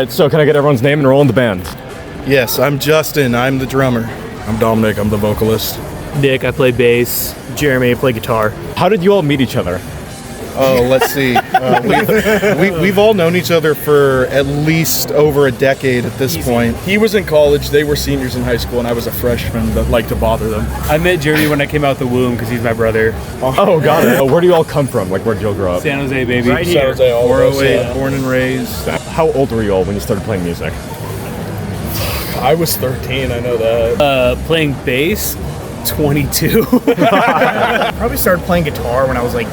right, so can I get everyone's name and role in the band? Yes, I'm Justin. I'm the drummer. I'm Dominic. I'm the vocalist. Nick, I play bass. Jeremy, I play guitar. How did you all meet each other? Oh, let's see. We've all known each other for at least over a decade at this point. He was in college. They were seniors in high school, and I was a freshman that liked to bother them. I met Jeremy when I came out the womb because he's my brother. Oh, got it. Where do you all come from? Like, where did you all grow up? San Jose, baby. Right here. San Jose, all of us, 408, yeah. born and raised. How old were you all when you started playing music? I was 13. I know that. Playing bass, 22. Probably started playing guitar when I was like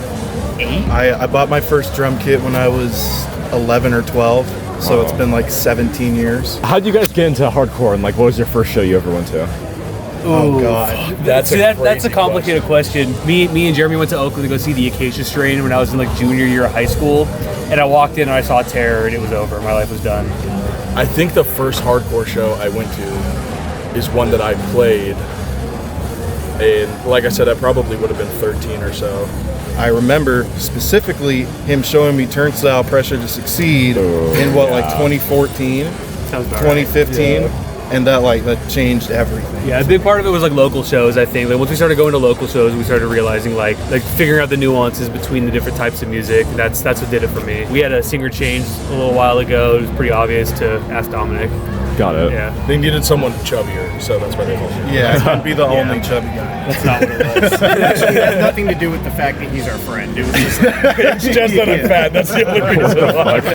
8. I bought my first drum kit when I was 11 or 12, so it's been like 17 years. How'd you guys get into hardcore, and like, what was your first show you ever went to? Oh, God. That's That's a complicated question. Me and Jeremy went to Oakland to go see the Acacia Strain when I was in like junior year of high school, and I walked in and I saw Terror and it was over. My life was done. I think the first hardcore show I went to is one that I played. And like I said, I probably would have been 13 or so. I remember specifically him showing me Turnstile Pressure to Succeed in like 2014, Sounds about 2015, Yeah. and that changed everything. Yeah, a big part of it was like local shows, I think. Like once we started going to local shows, we started realizing like figuring out the nuances between the different types of music. That's what did it for me. We had a singer change a little while ago. It was pretty obvious to ask Dominic. Got it. Yeah. They needed someone chubbier, so that's why they called me. Yeah, I couldn't be the only chubby guy. That's not what it was. It actually has nothing to do with the fact that he's our friend. It was just It's just that I'm fat. That's the only reason why.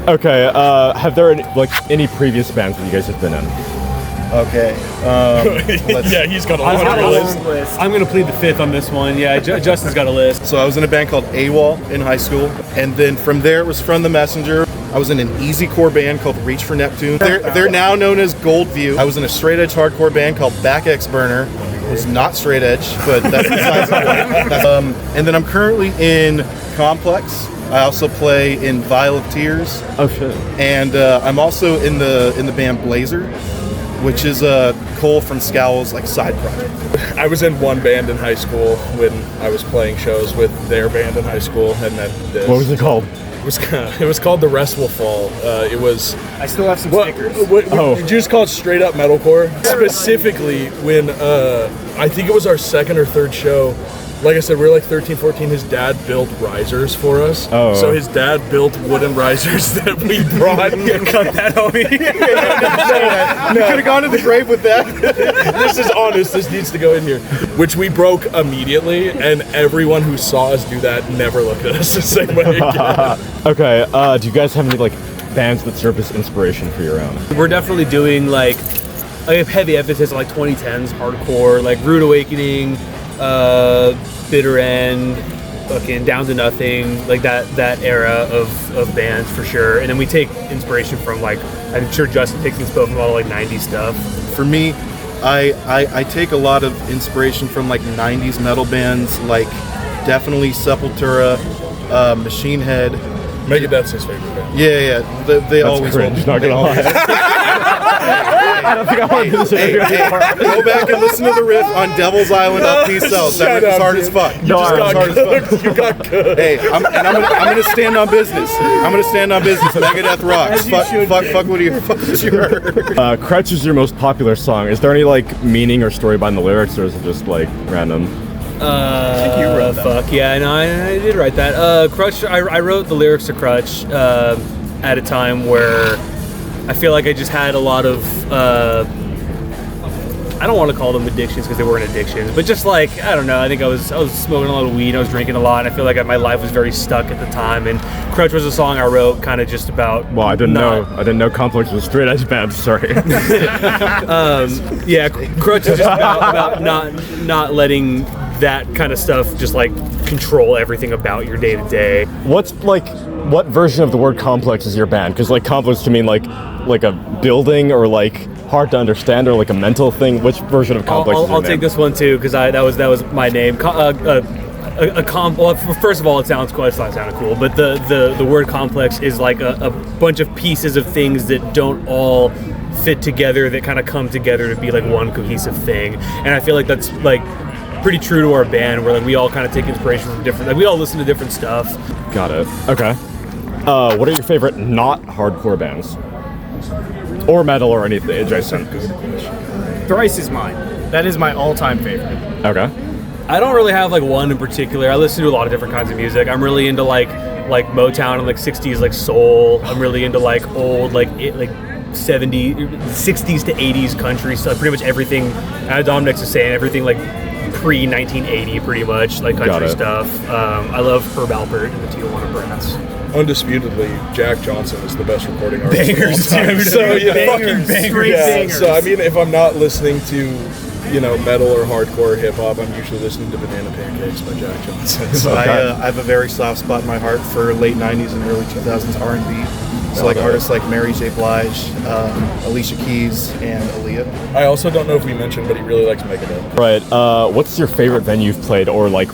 Okay, have there any previous bands that you guys have been in? Okay. Yeah, he's got a I've lot got of a list. list. I'm gonna plead the fifth on this one. Yeah, Justin's got a list. So I was in a band called AWOL in high school, and then from there it was From the Messenger. I was in an easycore band called Reach for Neptune. They're now known as Goldview. I was in a straight edge hardcore band called Back X Burner. It was not straight edge, but that's besides the point. And then I'm currently in Complex. I also play in Vial of Tears, Oh shit. and I'm also in the band Blazer, which is Cole from Scowl's side project. I was in one band in high school when I was playing shows with their band in high school, and then this. What was it called? It was called The Rest Will Fall. It was. I still have some What, stickers. did you just call it straight up metalcore? Specifically, when I think it was our second or third show. Like I said, we were like 13, 14. His dad built risers for us. Oh. So his dad built wooden risers that we brought. Cut that, homie. You could have gone to the grave with that. This is honest. This needs to go in here. Which we broke immediately, and everyone who saw us do that never looked at us the same way again. Okay, do you guys have any bands that serve as inspiration for your own? We're definitely doing like a heavy emphasis on like 2010s hardcore, like Rude Awakening, Bitter End, fucking Down to Nothing, like that era of bands for sure. And then we take inspiration from I'm sure Justin takes inspo from all 90s stuff. For me, I take a lot of inspiration from 90s metal bands, definitely Sepultura, Machine Head. Megadeth's his favorite band. Yeah, they That's always cringe, will. not gonna lie. I don't think I want to do this Hey, go back and listen to the riff on Devil's Island up Peace South. That riff is hard as fuck. No, It's hard as fuck. You got good. Hey, I'm gonna stand on business. Megadeth rocks. Fuck what you heard. Crutch is your most popular song. Is there any meaning or story behind the lyrics, or is it just random? I think you wrote that. Fuck yeah, no, I did write that. Crutch, I wrote the lyrics to Crutch at a time where I feel like I just had a lot of I don't want to call them addictions because they weren't addictions, but just I don't know. I think I was smoking a lot of weed. I was drinking a lot. And I feel like my life was very stuck at the time. And Crutch was a song I wrote kind of just about. Well, I didn't know Complex was a straight edge band. Sorry. Yeah, Crutch is just about not letting that kind of stuff just like control everything about your day to day. What version of the word complex is your band? Because like complex can mean like a building or like hard to understand or like a mental thing. Which version of complex is your I'll name? take this one too because that was my name. Well, first of all, it sounds cool. It's not sounding cool, but the word complex is like a bunch of pieces of things that don't all fit together, that kind of come together to be like one cohesive thing. And I feel like that's like pretty true to our band, where like we all kind of take inspiration from different, like we all listen to different stuff. Got it. Okay. What are your favorite not hardcore bands? Or metal or anything adjacent? Thrice is mine. That is my all-time favorite. Okay. I don't really have like one in particular. I listen to a lot of different kinds of music. I'm really into like Motown and like 60s like soul. I'm really into like old like 60s to 80s country stuff. Pretty much everything. As Dominic's is saying, everything like pre-1980 pretty much, like country stuff. I love Herb Alpert and the Tijuana Brass. Undisputedly, Jack Johnson is the best recording artist Bangers, of all time. dude. So yeah, Bangers, straight bangers. So I mean, if I'm not listening to, metal or hardcore hip hop, I'm usually listening to Banana Pancakes by Jack Johnson. So I have a very soft spot in my heart for late 90s and early 2000s R&B. So like artists like Mary J. Blige, Alicia Keys, and Aaliyah. I also don't know if we mentioned, but he really likes Megadeth. Right. What's your favorite venue you've played, or like,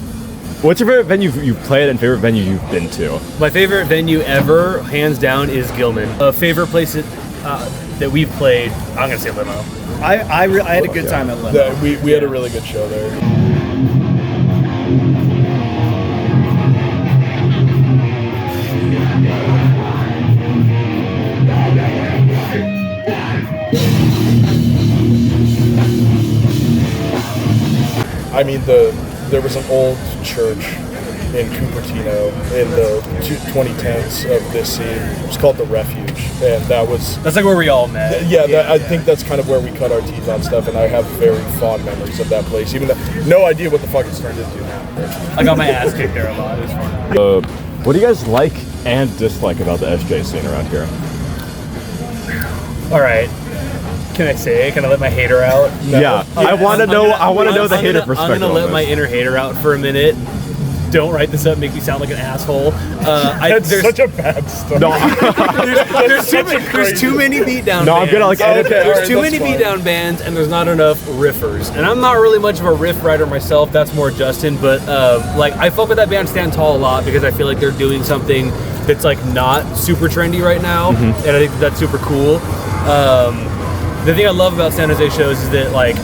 what's your favorite venue you've played and favorite venue you've been to? My favorite venue ever, hands down, is Gilman. A favorite place that we've played, I'm gonna say Limo. I had a good time at Limo. We had a really good show there. I mean, there was an old church in Cupertino in the 2010s of this scene. It was called The Refuge, and That's like where we all met. I think that's kind of where we cut our teeth on stuff, and I have very fond memories of that place, even though no idea what the fuck it's turned into now. I got my ass kicked there a lot. It was fun. What do you guys like and dislike about the SJ scene around here? All right. Can I say it? Can I let my hater out? No. Yeah, I want to know the hater perspective. I'm gonna let my inner hater out for a minute. Don't write this up and make me sound like an asshole. That's such a bad story. No, there's too many beatdown no, bands. I'm gonna like edit Okay, There's alright, too that's many fine. beatdown bands, and there's not enough riffers. And I'm not really much of a riff writer myself. That's more Justin. But like, I fuck with that band Stand Tall a lot because I feel like they're doing something that's like not super trendy right now, and I think that's super cool. The thing I love about San Jose shows is that, like,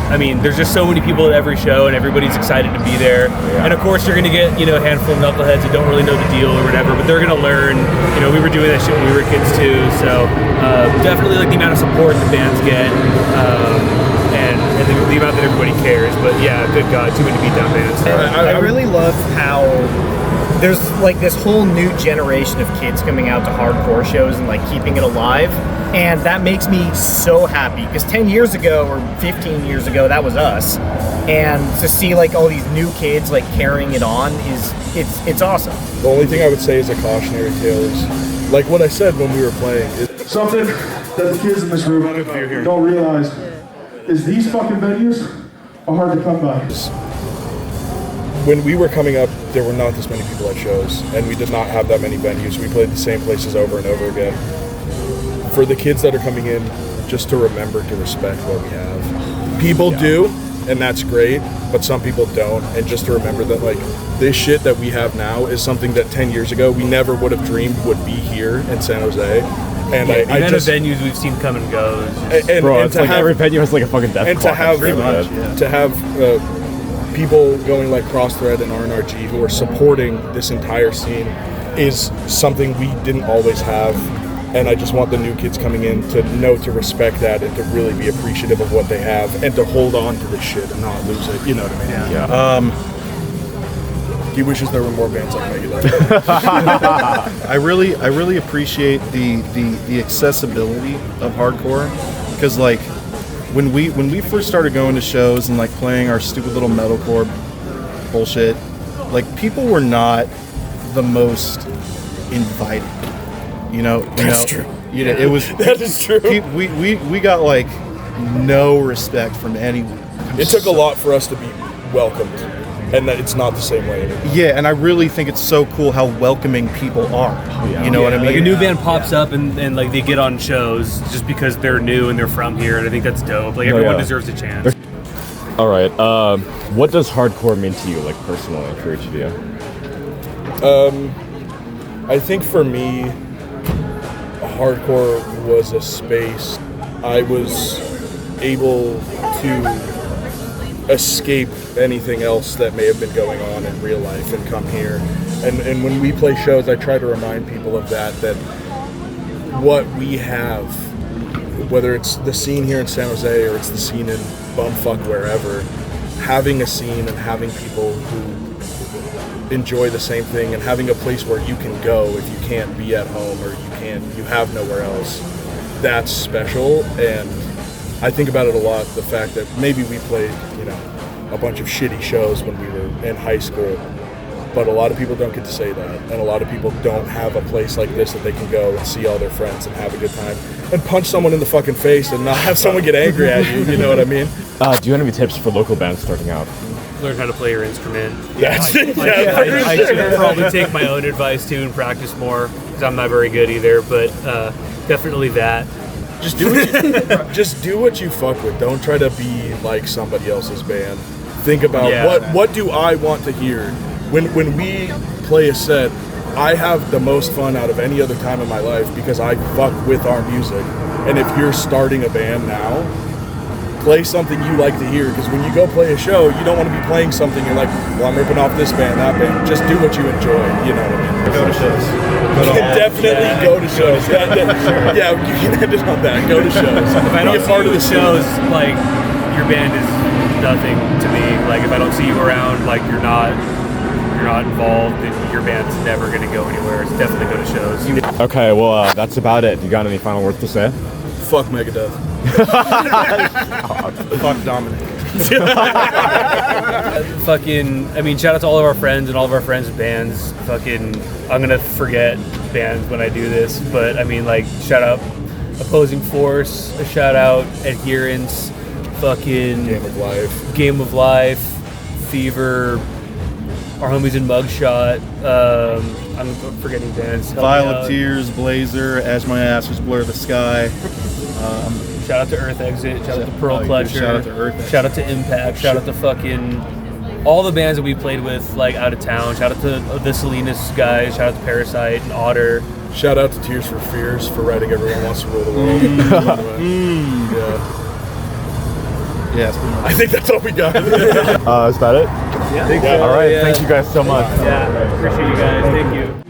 I mean, there's just so many people at every show, and everybody's excited to be there. Yeah. And of course, you're gonna get, a handful of knuckleheads that don't really know the deal or whatever, but they're gonna learn. We were doing that shit when we were kids too. So definitely like the amount of support the bands get, and the amount that everybody cares. But yeah, good God, too many beatdown bands. I really love how there's like this whole new generation of kids coming out to hardcore shows and like keeping it alive, and that makes me so happy because 10 years ago or 15 years ago that was us, and to see like all these new kids like carrying it on it's awesome. The only thing I would say is a cautionary tale is, like what I said when we were playing, Something that the kids in this room don't realize is these fucking venues are hard to come by. when we were coming up, there were not this many people at shows, and we did not have that many venues. We played the same places over and over again. For the kids that are coming in, just to remember to respect what we have. People do, and that's great, but some people don't, and just to remember that, like, this shit that we have now is something that 10 years ago we never would have dreamed would be here in San Jose. And The I amount just of venues we've seen come and go. Bro, and it's to like have, every venue has like a fucking death and clock. to have Pretty much. people going like Crossthread and RNRG who are supporting this entire scene is something we didn't always have, and I just want the new kids coming in to know to respect that and to really be appreciative of what they have and to hold on to this shit and not lose it. You know what I mean? Yeah. He wishes there were more bands like Megadeth. I really appreciate the accessibility of hardcore, because like when we first started going to shows and like playing our stupid little metalcore bullshit, like people were not the most inviting. That's true. It was That is true. We got like no respect from anyone. It took a lot for us to be welcomed, and that it's not the same way anymore. Yeah, and I really think it's so cool how welcoming people are. You know what I mean? Like a new band pops up and like they get on shows just because they're new and they're from here, and I think that's dope. Like everyone deserves a chance. All right. What does hardcore mean to you, like personally, for each of you? I think for me, hardcore was a space I was able to escape anything else that may have been going on in real life and come here. And when we play shows, I try to remind people of that what we have, whether it's the scene here in San Jose or it's the scene in bumfuck wherever, having a scene and having people who enjoy the same thing and having a place where you can go if you can't be at home or you have nowhere else, that's special. And I think about it a lot, the fact that maybe we played, a bunch of shitty shows when we were in high school, but a lot of people don't get to say that, and a lot of people don't have a place like this that they can go and see all their friends and have a good time and punch someone in the fucking face and not have someone get angry at you, you know what I mean? Do you have any tips for local bands starting out? Learn how to play your instrument. That's it. I should probably take my own advice too and practice more because I'm not very good either, but definitely that. Just do what you fuck with. Don't try to be like somebody else's band. Think about what do I want to hear. When we play a set, I have the most fun out of any other time in my life because I fuck with our music. And if you're starting a band now, play something you like to hear, because when you go play a show, you don't want to be playing something you're like, well, I'm ripping off this band, that band. Just do what you enjoy, you know what I mean? Go to shows. Definitely go to shows. Yeah, you can end it on that. Go to shows. If I don't see you at shows, like, your band is nothing to me. Like, if I don't see you around, like, you're not involved, then your band's never going to go anywhere. It's definitely go to shows. Okay, well, that's about it. You got any final words to say? Fuck Megadeth. Fuck Dominic. Shout out to all of our friends and all of our friends' bands. I'm gonna forget bands when I do this, but shout out Opposing Force, a shout out Adherence, Game of Life, Fever, our homies in Mugshot. I'm forgetting bands. Vial of Tears, Blazer, As My Ass Was Blur the Sky. Shout out to Earth Exit, shout out to Pearl Clutcher, shout out to Earth Exit. Shout out to Impact, shout out to all the bands that we played with out of town. Shout out to the Salinas guys, shout out to Parasite and Otter. Shout out to Tears for Fears for writing Everyone Wants to Rule the World. Yeah, I think that's all we got. Is that it? Yeah. All right, thank you guys so much. Yeah, appreciate you guys. Thank you.